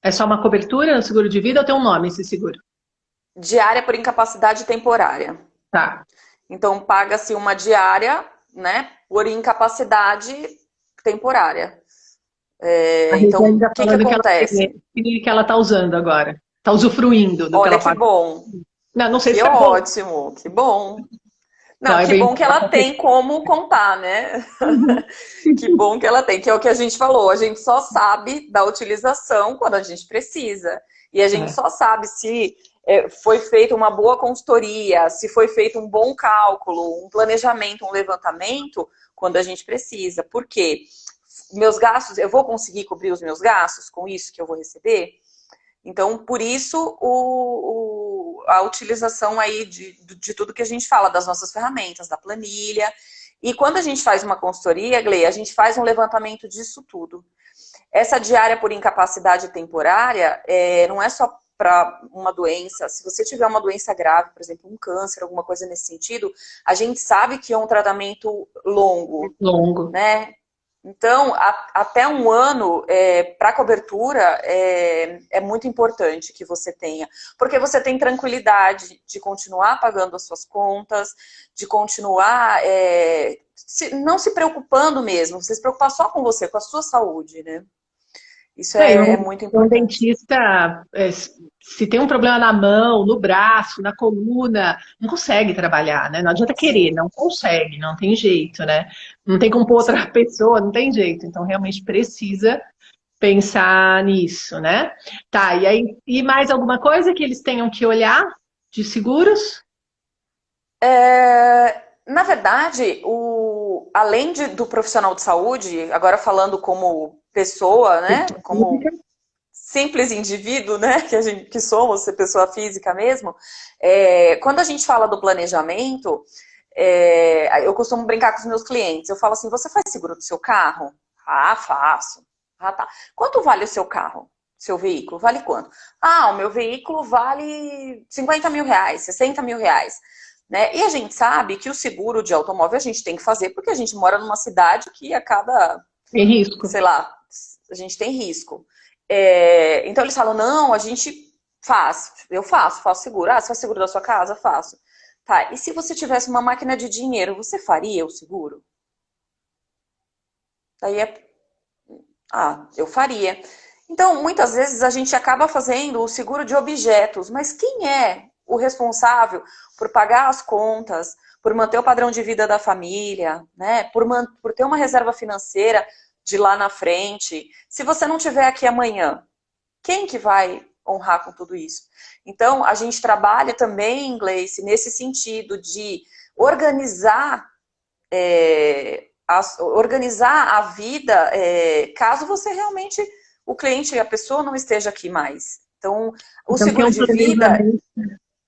É só uma cobertura no seguro de vida ou tem um nome esse seguro? Diária por incapacidade temporária. Tá. Então, paga-se uma diária, né, por incapacidade temporária. Então, o que acontece? Que ela está usando agora. Tá usufruindo do que Olha ela que paga. bom, Não sei que se é bom. ótimo, que bom. Não, Não, é que bem. bom que ela tem como contar, né? Uhum. Que bom que ela tem, que é o que a gente falou. A gente só sabe da utilização quando a gente precisa. E a gente É. só sabe se foi feita uma boa consultoria, se foi feito um bom cálculo, um planejamento, um levantamento, quando a gente precisa. Por quê? Meus gastos, eu vou conseguir cobrir os meus gastos com isso que eu vou receber? Então, por isso, a utilização aí de tudo que a gente fala, das nossas ferramentas, da planilha. E quando a gente faz uma consultoria, Glei, a gente faz um levantamento disso tudo. Essa diária por incapacidade temporária não é só para uma doença. Se você tiver uma doença grave, por exemplo, um câncer, alguma coisa nesse sentido, a gente sabe que é um tratamento longo, Longo. né? Então, até um ano para cobertura é muito importante que você tenha, porque você tem tranquilidade de continuar pagando as suas contas, de continuar não se preocupando mesmo, você se preocupar só com você, com a sua saúde, né? Isso É, é muito um importante. dentista, se tem um problema na mão, no braço, na coluna, não consegue trabalhar, né? Não adianta querer, Sim, não consegue, não tem jeito, né? Não tem como pôr outra sim. pessoa, não tem jeito. Então, realmente precisa pensar nisso, né? Tá, e aí, e mais alguma coisa que eles tenham que olhar de seguros? Na verdade, além do profissional de saúde, agora falando como pessoa, né? Pessoa Como física. simples indivíduo, né, que somos, ser pessoa física mesmo, quando a gente fala do planejamento, eu costumo brincar com os meus clientes, eu falo assim, você faz seguro do seu carro? Ah, faço. Ah, tá. Quanto vale o seu carro? Seu veículo? Vale quanto? Ah, o meu veículo vale 50 mil reais, 60 mil reais. Né? E a gente sabe que o seguro de automóvel a gente tem que fazer porque a gente mora numa cidade que a cada, Tem risco. sei lá, a gente tem risco. Então eles falam, não, a gente faz. Eu faço seguro. Ah, você faz seguro da sua casa? Faço. Tá, e se você tivesse uma máquina de dinheiro, você faria o seguro? Daí eu faria. Então, muitas vezes a gente acaba fazendo o seguro de objetos, mas quem é o responsável por pagar as contas, por manter o padrão de vida da família, né? Por ter uma reserva financeira de lá na frente? Se você não tiver aqui amanhã, quem que vai honrar com tudo isso? Então, a gente trabalha também, Gleice, nesse sentido de organizar, organizar a vida caso você realmente, o cliente, a pessoa não esteja aqui mais. Então, o Então, tem seguro um de vida, planejamento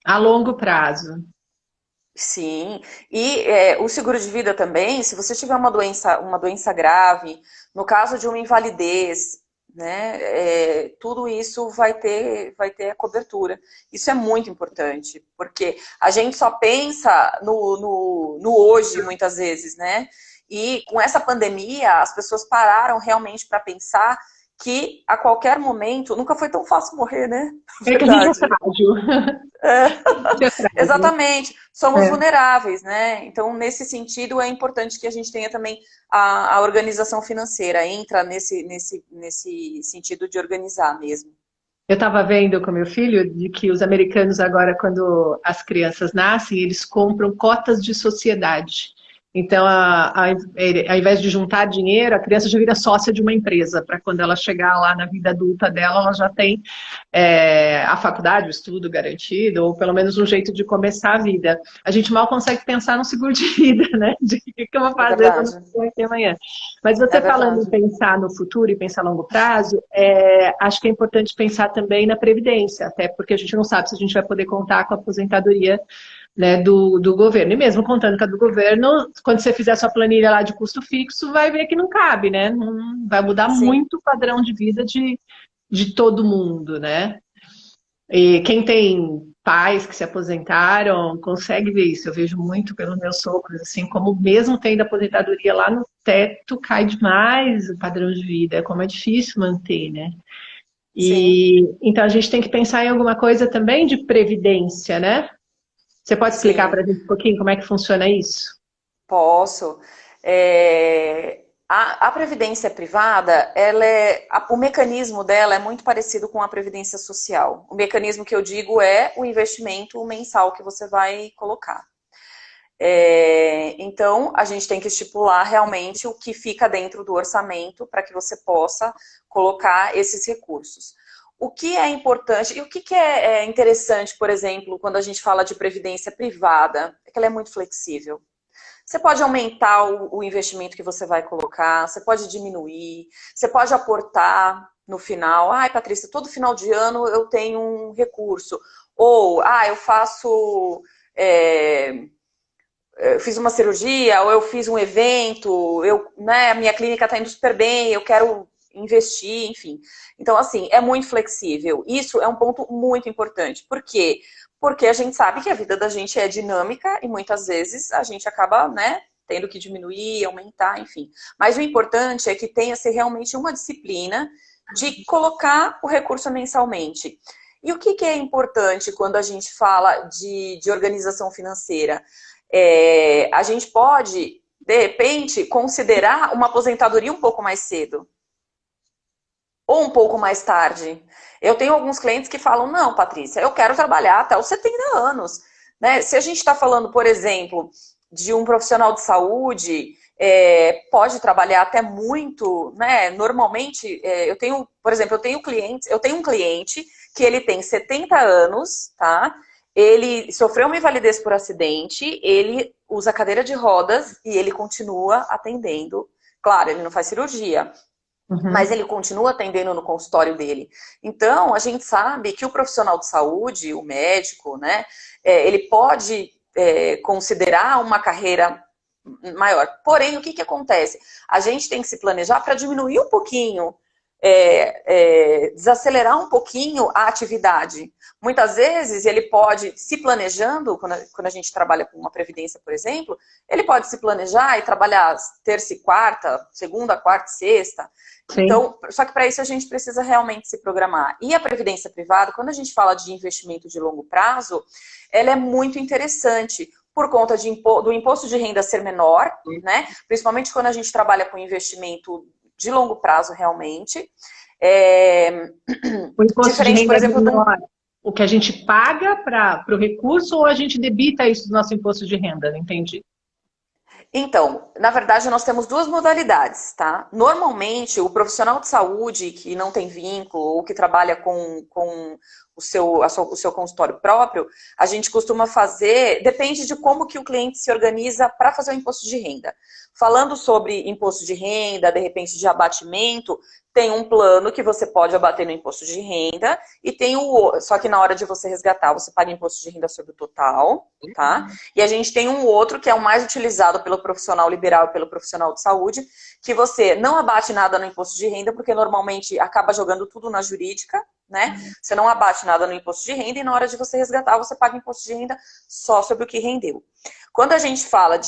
a longo prazo. sim. E o seguro de vida também, se você tiver uma doença grave, no caso de uma invalidez, né, tudo isso vai ter a cobertura. Isso é muito importante, porque a gente só pensa no hoje, muitas vezes, né? E com essa pandemia, as pessoas pararam realmente para pensar que a qualquer momento, nunca foi tão fácil morrer, né? Na É que a gente é verdade. frágil. A gente é frágil. Exatamente, somos É. vulneráveis, né? Então, nesse sentido, é importante que a gente tenha também a organização financeira, entra nesse sentido de organizar mesmo. Eu estava vendo com meu filho de que os americanos agora, quando as crianças nascem, eles compram cotas de sociedade. Então, ao invés de juntar dinheiro, a criança já vira sócia de uma empresa, para quando ela chegar lá na vida adulta dela, ela já tem a faculdade, o estudo garantido, ou pelo menos um jeito de começar a vida. A gente mal consegue pensar no seguro de vida, né? De o que eu vou É fazer quando verdade, eu for aqui amanhã. Mas é você falando em verdade. pensar no futuro e pensar a longo prazo, acho que é importante pensar também na previdência, até porque a gente não sabe se a gente vai poder contar com a aposentadoria, né, do governo. E mesmo contando com a do governo, quando você fizer sua planilha lá de custo fixo, vai ver que não cabe, né? Não, vai mudar Sim, muito o padrão de vida de todo mundo, né? E quem tem pais que se aposentaram consegue ver isso. Eu vejo muito pelos meus sogros, assim, como mesmo tendo aposentadoria lá no teto, cai demais o padrão de vida, como é difícil manter, né? sim, E então a gente tem que pensar em alguma coisa também de previdência, né? Você pode explicar sim. para a gente um pouquinho como é que funciona isso? Posso. É, A previdência privada, o mecanismo dela é muito parecido com a previdência social. O mecanismo que eu digo é o investimento mensal que você vai colocar. Então, a gente tem que estipular realmente o que fica dentro do orçamento para que você possa colocar esses recursos. O que é importante e o que é interessante, por exemplo, quando a gente fala de previdência privada, é que ela é muito flexível. Você pode aumentar o investimento que você vai colocar, você pode diminuir, você pode aportar no final. Ai, Patrícia, todo final de ano eu tenho um recurso. Ou, eu faço... eu fiz uma cirurgia, ou eu fiz um evento, a minha clínica está indo super bem, eu quero investir, enfim. Então, assim, é muito flexível. Isso é um ponto muito importante. Por quê? Porque a gente sabe que a vida da gente é dinâmica e muitas vezes a gente acaba, tendo que diminuir, aumentar, enfim. Mas o importante é que tenha-se realmente uma disciplina de colocar o recurso mensalmente. E o que é importante quando a gente fala de organização financeira? A gente pode, de repente, considerar uma aposentadoria um pouco mais cedo. Ou um pouco mais tarde. Eu tenho alguns clientes que falam, não, Patrícia, eu quero trabalhar até os 70 anos. Né? Se a gente está falando, por exemplo, de um profissional de saúde, pode trabalhar até muito, né? Normalmente, eu tenho, por exemplo, eu tenho um cliente que ele tem 70 anos, tá? Ele sofreu uma invalidez por acidente, ele usa cadeira de rodas e ele continua atendendo. Claro, ele não faz cirurgia, mas ele continua atendendo no consultório dele. Então, a gente sabe que o profissional de saúde, o médico, né, ele pode considerar uma carreira maior. Porém, o que acontece? A gente tem que se planejar para diminuir um pouquinho, desacelerar um pouquinho a atividade. Muitas vezes ele pode, se planejando, quando a gente trabalha com uma previdência, por exemplo, ele pode se planejar e trabalhar terça e quarta, segunda, quarta e sexta. Sim. Então, só que para isso a gente precisa realmente se programar. E a previdência privada, quando a gente fala de investimento de longo prazo, ela é muito interessante por conta do imposto de renda ser menor, né? Principalmente quando a gente trabalha com investimento de longo prazo realmente. O imposto de renda, por exemplo, menor, o que a gente paga para o recurso ou a gente debita isso do nosso imposto de renda? Não entendi. Então, na verdade, nós temos duas modalidades, tá? Normalmente, o profissional de saúde que não tem vínculo ou que trabalha com o seu consultório próprio, a gente costuma fazer, depende de como que o cliente se organiza para fazer o imposto de renda. Falando sobre imposto de renda, de repente de abatimento, tem um plano que você pode abater no imposto de renda e tem só que na hora de você resgatar, você paga imposto de renda sobre o total, tá? E a gente tem um outro que é o mais utilizado pelo profissional liberal e pelo profissional de saúde, que você não abate nada no imposto de renda, porque normalmente acaba jogando tudo na jurídica, né? Você não abate nada no imposto de renda e na hora de você resgatar, você paga imposto de renda só sobre o que rendeu. Quando a gente fala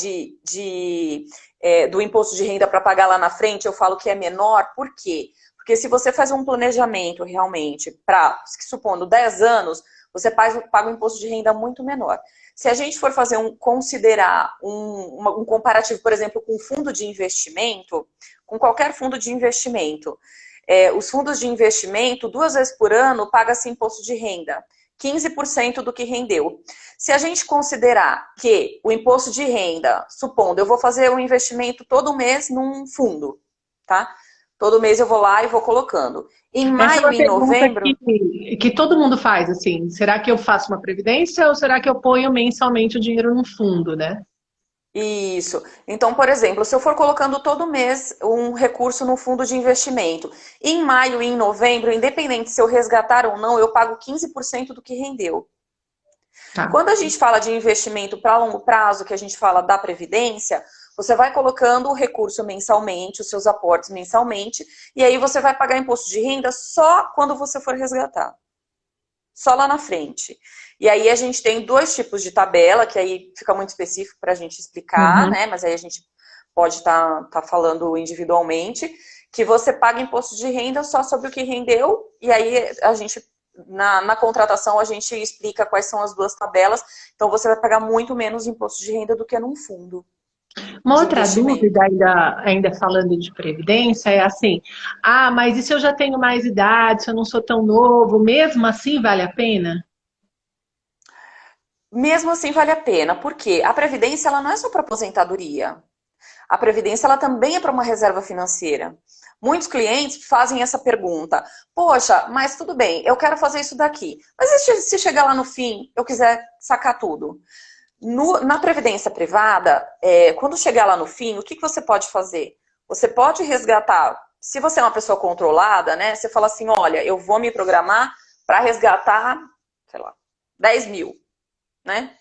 do imposto de renda para pagar lá na frente, eu falo que é menor, por quê? Porque se você faz um planejamento realmente para, supondo, 10 anos, você paga um imposto de renda muito menor. Se a gente for considerar um comparativo, por exemplo, com fundo de investimento, com qualquer fundo de investimento, os fundos de investimento, 2 vezes por ano, paga-se imposto de renda. 15% do que rendeu. Se a gente considerar que o imposto de renda, supondo, eu vou fazer um investimento todo mês num fundo, tá? Todo mês eu vou lá e vou colocando. Em maio e novembro... Que todo mundo faz, assim, será que eu faço uma previdência ou será que eu ponho mensalmente o dinheiro num fundo, né? Isso. Então, por exemplo, se eu for colocando todo mês um recurso no fundo de investimento, em maio e em novembro, independente se eu resgatar ou não, eu pago 15% do que rendeu. Tá. Quando a gente fala de investimento para longo prazo, que a gente fala da previdência, você vai colocando o recurso mensalmente, os seus aportes mensalmente, e aí você vai pagar imposto de renda só quando você for resgatar. Só lá na frente. E aí a gente tem 2 tipos de tabela, que aí fica muito específico para a gente explicar, né? Mas aí a gente pode tá falando individualmente, que você paga imposto de renda só sobre o que rendeu, e aí a gente, na contratação, a gente explica quais são as 2 tabelas, então você vai pagar muito menos imposto de renda do que num fundo. Uma de outra investimento. dúvida, ainda falando de previdência, é assim: ah, mas e se eu já tenho mais idade, se eu não sou tão novo, mesmo assim vale a pena? Mesmo assim, vale a pena, porque a previdência ela não é só para aposentadoria. A previdência ela também é para uma reserva financeira. Muitos clientes fazem essa pergunta: poxa, mas tudo bem, eu quero fazer isso daqui. Mas e se chegar lá no fim, eu quiser sacar tudo? Na previdência privada, quando chegar lá no fim, o que você pode fazer? Você pode resgatar. Se você é uma pessoa controlada, né? Você fala assim: olha, eu vou me programar para resgatar, sei lá, 10 mil, né?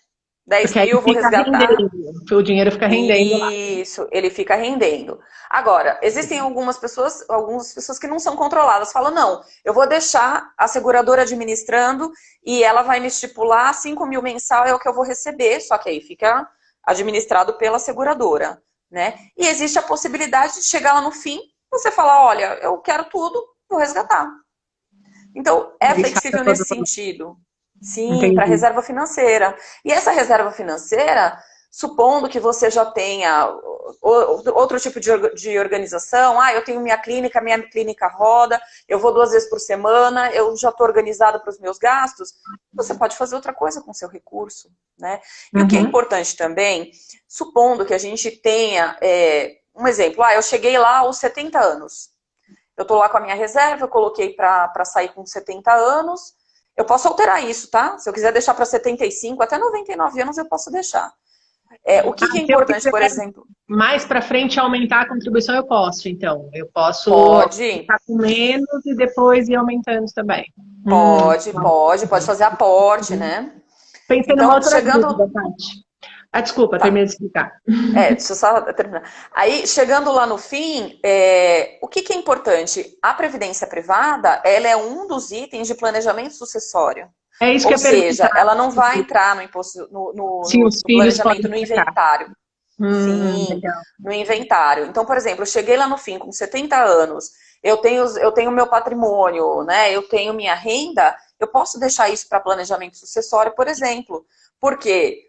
10 Porque aí mil eu vou fica resgatar. rendendo, o dinheiro fica rendendo lá. Isso, ele fica rendendo. Agora, existem algumas pessoas que não são controladas, falam, não, eu vou deixar a seguradora administrando e ela vai me estipular 5 mil mensal é o que eu vou receber, só que aí fica administrado pela seguradora, né? E existe a possibilidade de chegar lá no fim, você falar, olha, eu quero tudo, vou resgatar. Então, é Aí saca flexível todo nesse mundo. sentido. Sim, para Entendi. reserva financeira. E essa reserva financeira, supondo que você já tenha outro tipo de organização, eu tenho minha clínica roda, eu vou 2 vezes por semana, eu já estou organizada para os meus gastos, você pode fazer outra coisa com o seu recurso, né? E o que é Uhum. importante também, supondo que a gente tenha, um exemplo, eu cheguei lá aos 70 anos, eu estou lá com a minha reserva, eu coloquei para sair com 70 anos. Eu posso alterar isso, tá? Se eu quiser deixar para 75, até 99 anos eu posso deixar. O que, que é Se eu importante, quiser por exemplo? mais para frente aumentar a contribuição, eu posso, então. Eu posso Pode, ficar com menos e depois ir aumentando também. pode fazer aporte, né? Pensei numa Então, outra chegando. dúvida, Paty. Ah, desculpa, terminei Tá, de explicar. deixa eu só terminar. Aí, chegando lá no fim, o que, que é importante? A previdência privada, ela é um dos itens de planejamento sucessório. É isso que Ou eu ia seja, perguntar. ela não vai entrar no imposto, Se os no filhos planejamento, podem no sacar. inventário. Sim, Legal. no inventário. Então, por exemplo, eu cheguei lá no fim com 70 anos, eu tenho meu patrimônio, né? Eu tenho minha renda, eu posso deixar isso para planejamento sucessório, por exemplo, porque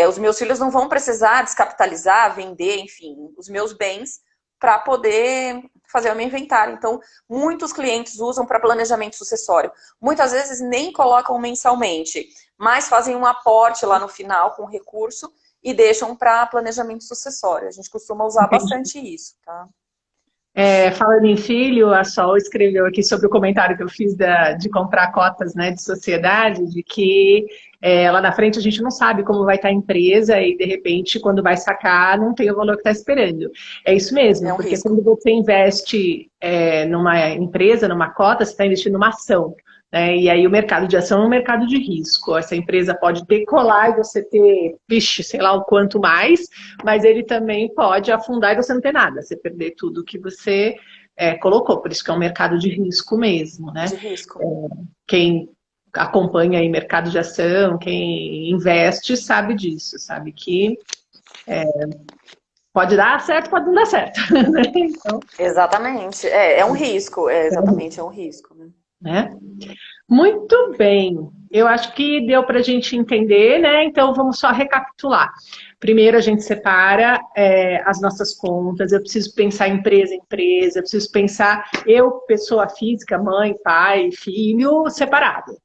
os meus filhos não vão precisar descapitalizar, vender, enfim, os meus bens para poder fazer o meu inventário. Então, muitos clientes usam para planejamento sucessório. Muitas vezes nem colocam mensalmente, mas fazem um aporte lá no final com recurso e deixam para planejamento sucessório. A gente costuma usar Entendi. bastante isso, tá? Falando em filho, a Sol escreveu aqui sobre o comentário que eu fiz de comprar cotas, né, de sociedade, de que lá na frente a gente não sabe como vai estar a empresa e, de repente, quando vai sacar, não tem o valor que está esperando. É isso É mesmo, um porque risco. quando você investe numa empresa, numa cota, você está investindo numa ação. Né? E aí o mercado de ação é um mercado de risco. Essa empresa pode decolar e você ter, vixe, sei lá o quanto mais, mas ele também pode afundar e você não ter nada, você perder tudo que você colocou. Por isso que é um mercado de risco mesmo, né? De risco. Quem acompanha aí mercado de ação, quem investe, sabe disso, sabe que pode dar certo, pode não dar certo. Né? Então, Exatamente. É um risco. Exatamente, é um risco. Né? né? Muito bem. Eu acho que deu para a gente entender, né? Então vamos só recapitular. Primeiro a gente separa as nossas contas. Eu preciso pensar empresa, empresa. Eu preciso pensar eu, pessoa física, mãe, pai, filho, separado.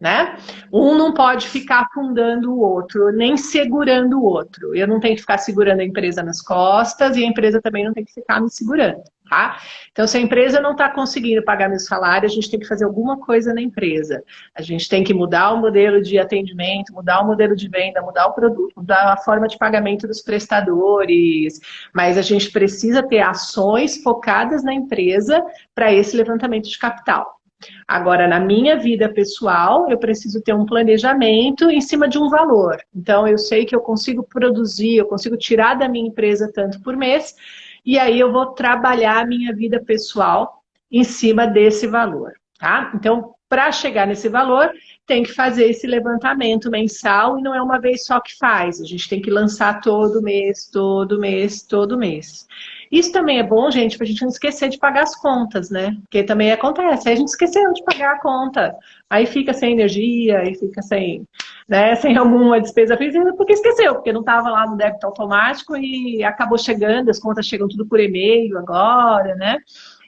Né? Um não pode ficar afundando o outro, nem segurando o outro. Eu não tenho que ficar segurando a empresa nas costas e a empresa também não tem que ficar me segurando, tá? Então, se a empresa não está conseguindo pagar meu salário, a gente tem que fazer alguma coisa na empresa. A gente tem que mudar o modelo de atendimento, mudar o modelo de venda, mudar o produto, mudar a forma de pagamento dos prestadores. Mas a gente precisa ter ações focadas na empresa para esse levantamento de capital. Agora, na minha vida pessoal, eu preciso ter um planejamento em cima de um valor. Então, eu sei que eu consigo produzir, eu consigo tirar da minha empresa tanto por mês, e aí eu vou trabalhar a minha vida pessoal em cima desse valor, tá? Então, para chegar nesse valor, tem que fazer esse levantamento mensal e não é uma vez só que faz. A gente tem que lançar todo mês, todo mês, todo mês. Isso também é bom, gente, pra gente não esquecer de pagar as contas, né? Porque também acontece, aí a gente esqueceu de pagar a conta, aí fica sem energia, aí fica sem, né, sem alguma despesa fixa, porque esqueceu, porque não estava lá no débito automático e acabou chegando, as contas chegam tudo por e-mail agora, né?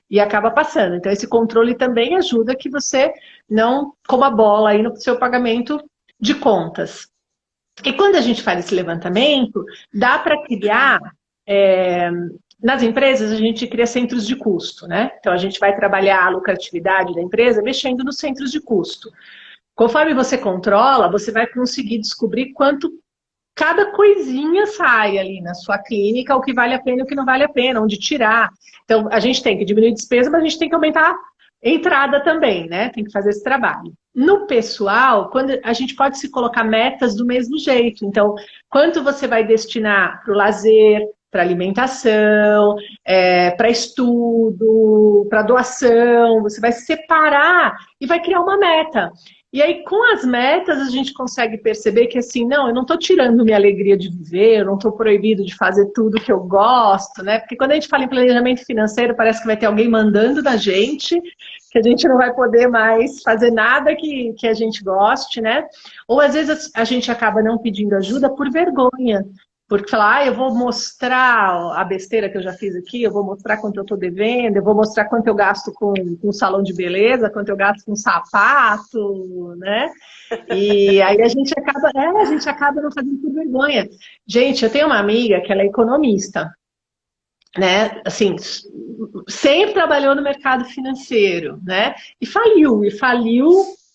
E acaba passando. Então, esse controle também ajuda que você não coma bola aí no seu pagamento de contas. E quando a gente faz esse levantamento, dá para criar, nas empresas a gente cria centros de custo, né? Então a gente vai trabalhar a lucratividade da empresa mexendo nos centros de custo. Conforme você controla, você vai conseguir descobrir quanto cada coisinha sai ali na sua clínica, o que vale a pena e o que não vale a pena, onde tirar. Então a gente tem que diminuir despesa, mas a gente tem que aumentar entrada também, né? Tem que fazer esse trabalho. No pessoal, quando a gente pode se colocar metas do mesmo jeito. Então, quanto você vai destinar para o lazer, para alimentação, para estudo, para doação, você vai separar e vai criar uma meta. E aí, com as metas, a gente consegue perceber que, assim, não, eu não estou tirando minha alegria de viver, eu não estou proibido de fazer tudo que eu gosto, né? Porque quando a gente fala em planejamento financeiro, parece que vai ter alguém mandando da gente, que a gente não vai poder mais fazer nada que a gente goste, né? Ou, às vezes, a gente acaba não pedindo ajuda por vergonha. Porque falar, eu vou mostrar a besteira que eu já fiz aqui, eu vou mostrar quanto eu estou devendo, eu vou mostrar quanto eu gasto com salão de beleza, quanto eu gasto com sapato, né? E aí a gente acaba não fazendo por vergonha. Gente, eu tenho uma amiga que ela é economista, né? Assim, sempre trabalhou no mercado financeiro, né? E faliu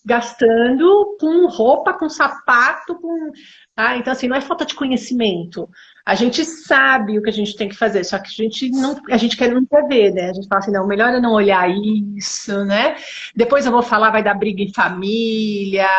gastando com roupa, com sapato, com... Ah, então, assim, não é falta de conhecimento. A gente sabe o que a gente tem que fazer, só que a gente quer não quer ver, né? A gente fala assim, não, melhor é não olhar isso, né? Depois eu vou falar, vai dar briga em família,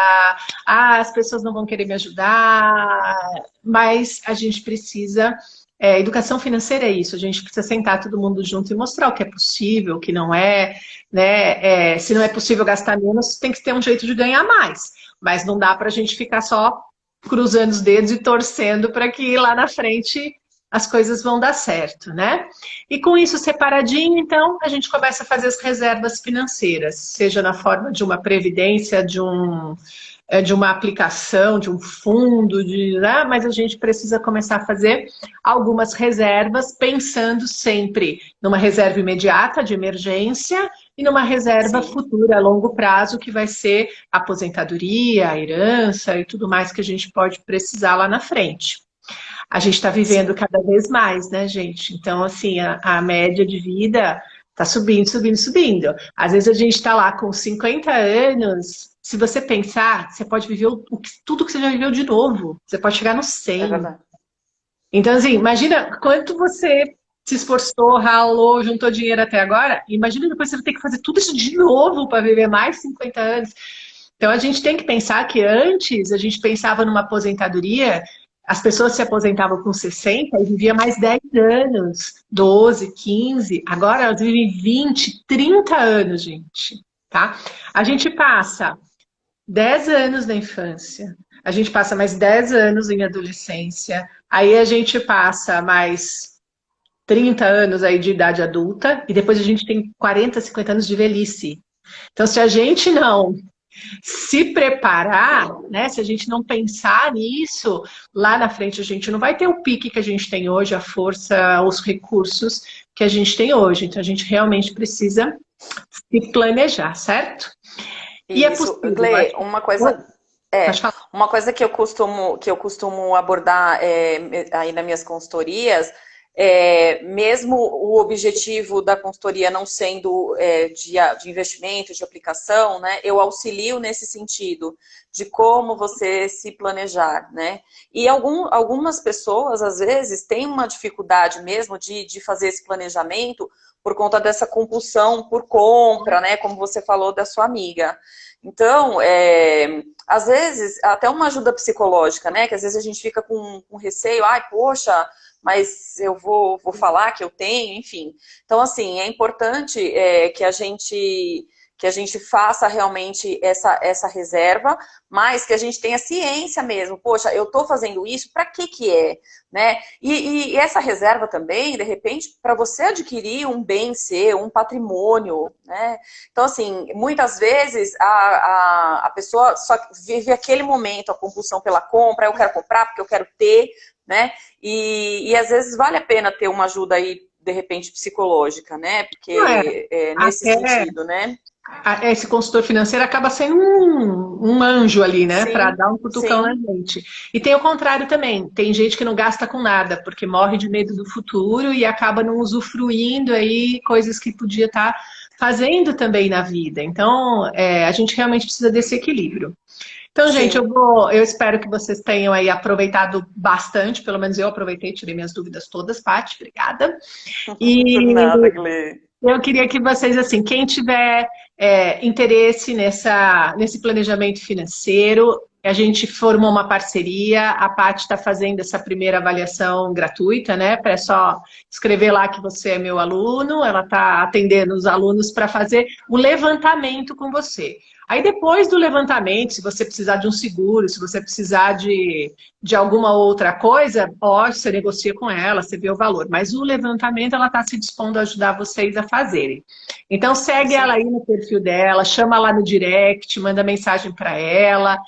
as pessoas não vão querer me ajudar, mas a gente precisa... educação financeira é isso, a gente precisa sentar todo mundo junto e mostrar o que é possível, o que não é, né? Se não é possível gastar menos, tem que ter um jeito de ganhar mais. Mas não dá para a gente ficar só cruzando os dedos e torcendo para que lá na frente as coisas vão dar certo, né? E com isso separadinho, então, a gente começa a fazer as reservas financeiras, seja na forma de uma previdência, de uma aplicação, de um fundo, né? Mas a gente precisa começar a fazer algumas reservas, pensando sempre numa reserva imediata de emergência e numa reserva Sim. futura, a longo prazo, que vai ser a aposentadoria, a herança e tudo mais que a gente pode precisar lá na frente. A gente está vivendo cada vez mais, né, gente? Então, assim, a média de vida está subindo, subindo, subindo. Às vezes a gente está lá com 50 anos. Se você pensar, você pode viver tudo que você já viveu de novo. Você pode chegar no É 100. verdade. Então, assim, imagina quanto você se esforçou, ralou, juntou dinheiro até agora. Imagina depois você vai ter que fazer tudo isso de novo para viver mais 50 anos. Então, a gente tem que pensar que antes a gente pensava numa aposentadoria, as pessoas se aposentavam com 60 e viviam mais 10 anos, 12, 15. Agora elas vivem 20, 30 anos, gente. Tá? A gente passa 10 anos na infância, a gente passa mais 10 anos em adolescência, aí a gente passa mais 30 anos aí de idade adulta, e depois a gente tem 40, 50 anos de velhice. Então, se a gente não se preparar, né, se a gente não pensar nisso, lá na frente a gente não vai ter o pique que a gente tem hoje, a força, os recursos que a gente tem hoje. Então, a gente realmente precisa se planejar, certo? E é Isso, possível. Glê, uma coisa, Pode falar. uma coisa que eu costumo abordar aí nas minhas consultorias, mesmo o objetivo da consultoria não sendo de investimento, de aplicação, né, eu auxilio nesse sentido de como você se planejar, né? E algumas pessoas, às vezes, têm uma dificuldade mesmo de fazer esse planejamento por conta dessa compulsão por compra, né? Como você falou da sua amiga. Então, às vezes, até uma ajuda psicológica, né? Que às vezes a gente fica com receio, ai, poxa, mas eu vou falar que eu tenho, enfim. Então, assim, é importante que a gente que a gente faça realmente essa reserva, mas que a gente tenha ciência mesmo. Poxa, eu estou fazendo isso, para que é? Né? E essa reserva também, de repente, para você adquirir um bem seu, um patrimônio, né? Então, assim, muitas vezes a pessoa só vive aquele momento, a compulsão pela compra, eu quero comprar porque eu quero ter, né? E às vezes vale a pena ter uma ajuda aí, de repente, psicológica, né? Porque nesse Até sentido, né? esse consultor financeiro acaba sendo um anjo ali, né? Para Sim, dar um cutucão na sim, gente. E tem o contrário também. Tem gente que não gasta com nada, porque morre de medo do futuro e acaba não usufruindo aí coisas que podia estar fazendo também na vida. Então, a gente realmente precisa desse equilíbrio. Então, gente, sim. eu espero que vocês tenham aí aproveitado bastante, pelo menos eu aproveitei, tirei minhas dúvidas todas, Paty, obrigada. Por E nada, Glê. eu queria que vocês, assim, quem tiver interesse nesse planejamento financeiro, a gente formou uma parceria, a Paty está fazendo essa primeira avaliação gratuita, né? É só escrever lá que você é meu aluno, ela está atendendo os alunos para fazer o levantamento com você. Aí depois do levantamento, se você precisar de um seguro, se você precisar de alguma outra coisa, você negocia com ela, você vê o valor. Mas o levantamento, ela está se dispondo a ajudar vocês a fazerem. Então segue ela aí no perfil dela, chama lá no direct, manda mensagem para ela.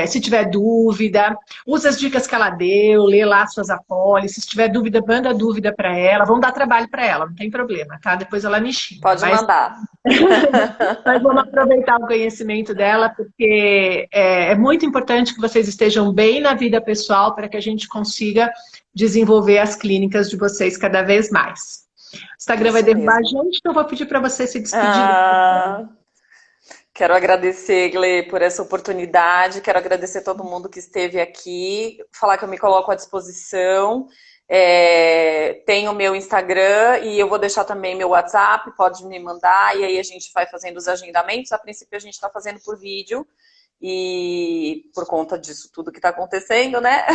Se tiver dúvida, usa as dicas que ela deu, lê lá suas apólices. Se tiver dúvida, manda dúvida para ela. Vamos dar trabalho para ela, não tem problema, tá? Depois ela me xinga. Pode mandar. Mas vamos aproveitar o conhecimento dela, porque é muito importante que vocês estejam bem na vida pessoal para que a gente consiga desenvolver as clínicas de vocês cada vez mais. O Instagram vai Isso derrubar a mesmo. gente, então eu vou pedir para você se despedir. Ah, quero agradecer, Glê, por essa oportunidade. Quero agradecer todo mundo que esteve aqui. Falar que eu me coloco à disposição. Tem o meu Instagram e eu vou deixar também meu WhatsApp, pode me mandar, e aí a gente vai fazendo os agendamentos. A princípio a gente está fazendo por vídeo, e por conta disso tudo que está acontecendo, né?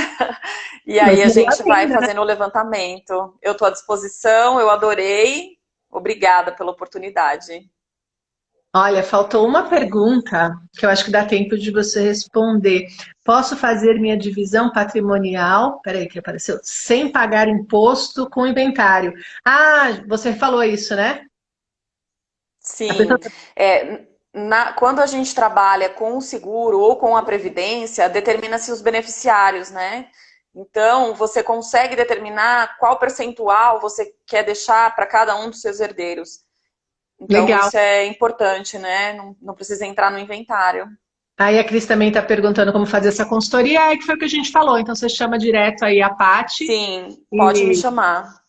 E aí a gente vai fazendo o levantamento. Eu estou à disposição, eu adorei. Obrigada pela oportunidade. Olha, faltou uma pergunta que eu acho que dá tempo de você responder. Posso fazer minha divisão patrimonial, peraí que apareceu, sem pagar imposto com inventário? Ah, você falou isso, né? A Sim, pessoa... quando a gente trabalha com o seguro ou com a previdência, determina-se os beneficiários, né? Então, você consegue determinar qual percentual você quer deixar para cada um dos seus herdeiros. Então, Legal. isso é importante, né? Não precisa entrar no inventário. Aí a Cris também está perguntando como fazer essa consultoria, aí que foi o que a gente falou. Então você chama direto aí a Paty Sim, pode me e, chamar.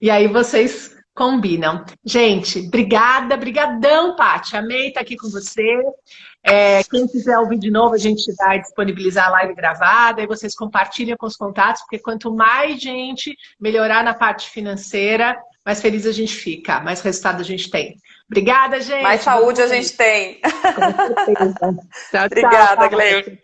e aí vocês combinam. Gente, obrigada, brigadão, Paty. Amei estar aqui com você. Quem quiser ouvir de novo, a gente vai disponibilizar a live gravada e vocês compartilham com os contatos, porque quanto mais gente melhorar na parte financeira, mais feliz a gente fica, mais resultado a gente tem. Obrigada, gente. Mais saúde a gente tem. Com certeza. Tchau, Obrigada, tchau. Gleio.